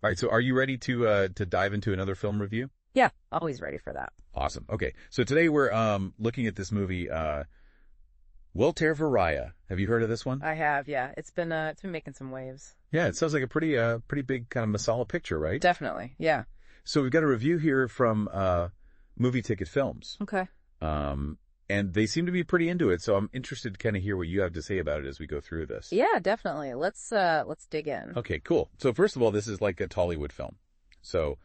All right, so are you ready to dive into another film review? Yeah, always ready for that. Awesome. Okay, so today we're looking at this movie, Waltair Veerayya. Have you heard of this one? I have, yeah. It's been making some waves. Yeah, it sounds like a pretty big kind of masala picture, right? Definitely, yeah. So we've got a review here from MovieKaTicket Films. Okay. And they seem to be pretty into it, so I'm interested to kind of hear what you have to say about it as we go through this. Yeah, definitely. Let's dig in. Okay, cool. So first of all, this is like a Tollywood film. So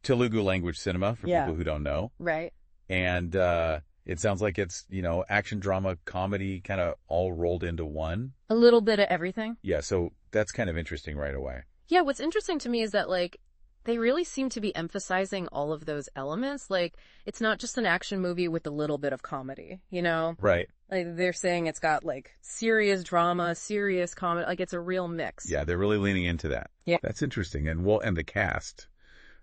Telugu language cinema for people who don't know. Right. And it sounds like it's, action, drama, comedy kind of all rolled into one. A little bit of everything. Yeah, so that's kind of interesting right away. Yeah, what's interesting to me is that, like, they really seem to be emphasizing all of those elements. Like, it's not just an action movie with a little bit of comedy, Right. Like, they're saying it's got, like, serious drama, serious comedy. Like, it's a real mix. Yeah, they're really leaning into that. Yeah. That's interesting. And the cast.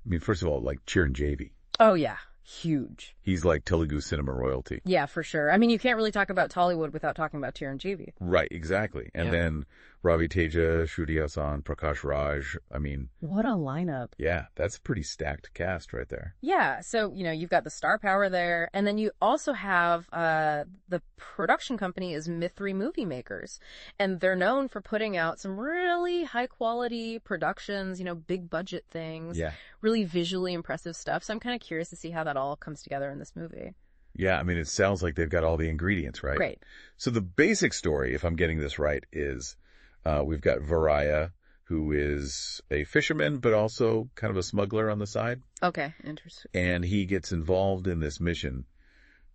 I mean, first of all, like Chiranjeevi. Oh, yeah. Huge. He's like Telugu cinema royalty. Yeah, for sure. I mean, you can't really talk about Tollywood without talking about Chiranjeevi. Right, exactly. And then Ravi Teja, Shruti Hassan, Prakash Raj. I mean, what a lineup. Yeah, that's a pretty stacked cast right there. Yeah, so, you've got the star power there, and then you also have the production company is Mithri Movie Makers, and they're known for putting out some really high-quality productions, big budget things, really visually impressive stuff, so I'm kind of curious to see how that all comes together in this movie. Yeah, I mean, it sounds like they've got all the ingredients, right? Great. So the basic story, if I'm getting this right, is we've got Veerayya, who is a fisherman, but also kind of a smuggler on the side. Okay, interesting. And he gets involved in this mission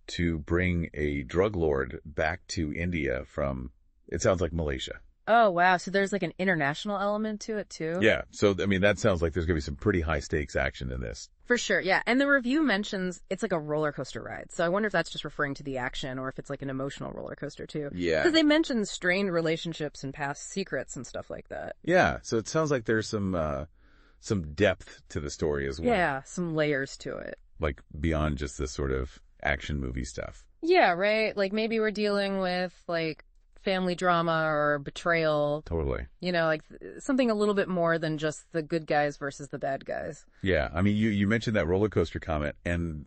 to bring a drug lord back to India from, it sounds like Malaysia. Oh, wow. So there's like an international element to it, too? Yeah. So, I mean, that sounds like there's going to be some pretty high stakes action in this. For sure, yeah. And the review mentions it's like a roller coaster ride. So I wonder if that's just referring to the action or if it's like an emotional roller coaster, too. Yeah. Because they mention strained relationships and past secrets and stuff like that. Yeah. So it sounds like there's some depth to the story as well. Yeah, some layers to it. Like beyond just this sort of action movie stuff. Yeah, right? Like maybe we're dealing with like family drama or betrayal. Totally. Like something a little bit more than just the good guys versus the bad guys. Yeah. I mean, you mentioned that roller coaster comment, and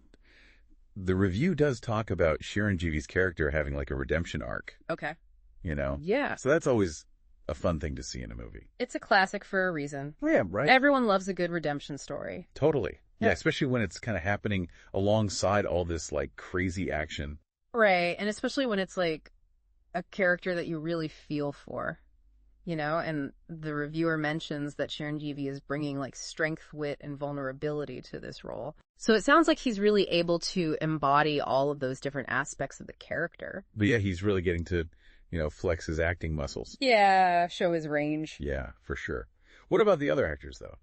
the review does talk about Chiranjeevi's character having like a redemption arc. Okay. Yeah. So that's always a fun thing to see in a movie. It's a classic for a reason. Yeah, right. Everyone loves a good redemption story. Totally. Yeah, especially when it's kind of happening alongside all this like crazy action. Right. And especially when it's like a character that you really feel for, and the reviewer mentions that Chiranjeevi is bringing like strength, wit, and vulnerability to this role. So it sounds like he's really able to embody all of those different aspects of the character. But yeah, he's really getting to, flex his acting muscles. Yeah, show his range. Yeah, for sure. What about the other actors, though?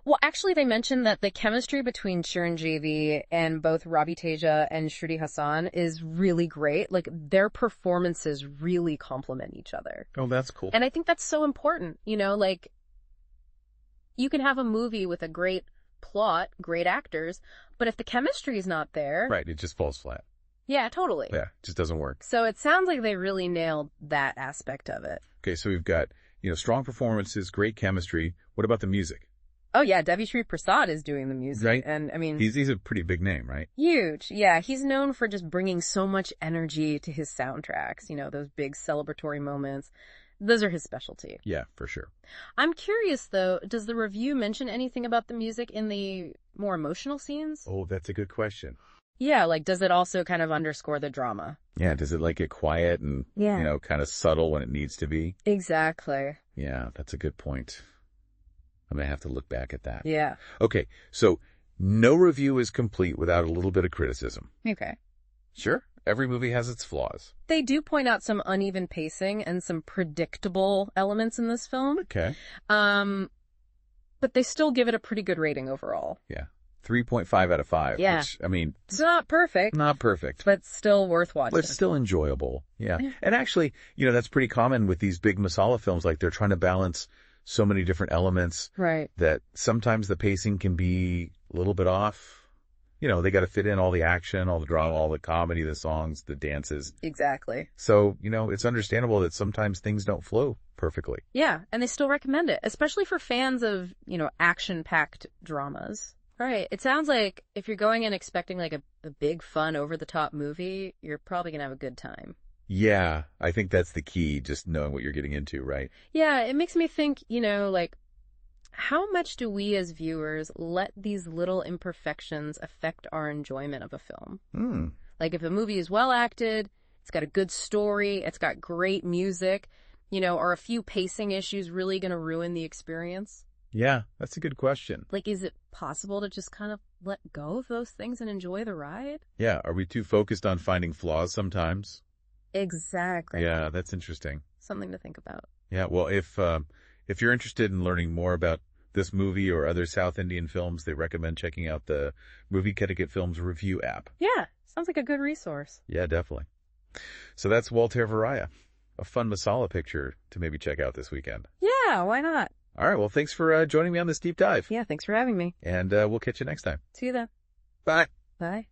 Well, actually, they mentioned that the chemistry between Chiranjeevi and both Ravi Teja and Shruti Hassan is really great. Like, their performances really complement each other. Oh, that's cool. And I think that's so important. Like, you can have a movie with a great plot, great actors, but if the chemistry is not there... Right, it just falls flat. Yeah, totally. Yeah, it just doesn't work. So it sounds like they really nailed that aspect of it. Okay, so we've got, strong performances, great chemistry. What about the music? Oh, yeah, Devi Sri Prasad is doing the music. Right. And, I mean... He's a pretty big name, right? Huge. Yeah, he's known for just bringing so much energy to his soundtracks, those big celebratory moments. Those are his specialty. Yeah, for sure. I'm curious, though, does the review mention anything about the music in the more emotional scenes? Oh, that's a good question. Yeah, like, does it also kind of underscore the drama? Yeah, does it, like, get quiet and, kind of subtle when it needs to be? Exactly. Yeah, that's a good point. I'm going to have to look back at that. Yeah. Okay, so no review is complete without a little bit of criticism. Okay. Sure, every movie has its flaws. They do point out some uneven pacing and some predictable elements in this film. Okay. But they still give it a pretty good rating overall. Yeah. 3.5 out of 5. Yeah. Which, I mean... It's not perfect. Not perfect. But still worth watching. But it's still enjoyable. Yeah. And actually, that's pretty common with these big masala films. Like, they're trying to balance so many different elements. Right. That sometimes the pacing can be a little bit off. They got to fit in all the action, all the drama, all the comedy, the songs, the dances. Exactly. So, it's understandable that sometimes things don't flow perfectly. Yeah, and they still recommend it, especially for fans of, action-packed dramas. Right. It sounds like if you're going in expecting like a big, fun, over-the-top movie, you're probably going to have a good time. Yeah, I think that's the key, just knowing what you're getting into, right? Yeah, it makes me think, like, how much do we as viewers let these little imperfections affect our enjoyment of a film? Like, if a movie is well acted, it's got a good story, it's got great music, are a few pacing issues really going to ruin the experience? Yeah, that's a good question. Like, is it possible to just kind of let go of those things and enjoy the ride? Yeah, are we too focused on finding flaws sometimes? Exactly. Yeah, that's interesting. Something to think about. Yeah, well, if you're interested in learning more about this movie or other South Indian films, they recommend checking out the MovieKaTicket Films review app. Yeah, sounds like a good resource. Yeah, definitely. So that's Waltair Veerayya, a fun masala picture to maybe check out this weekend. Yeah, why not? All right, well, thanks for joining me on this deep dive. Yeah, thanks for having me. And we'll catch you next time. See you then. Bye. Bye.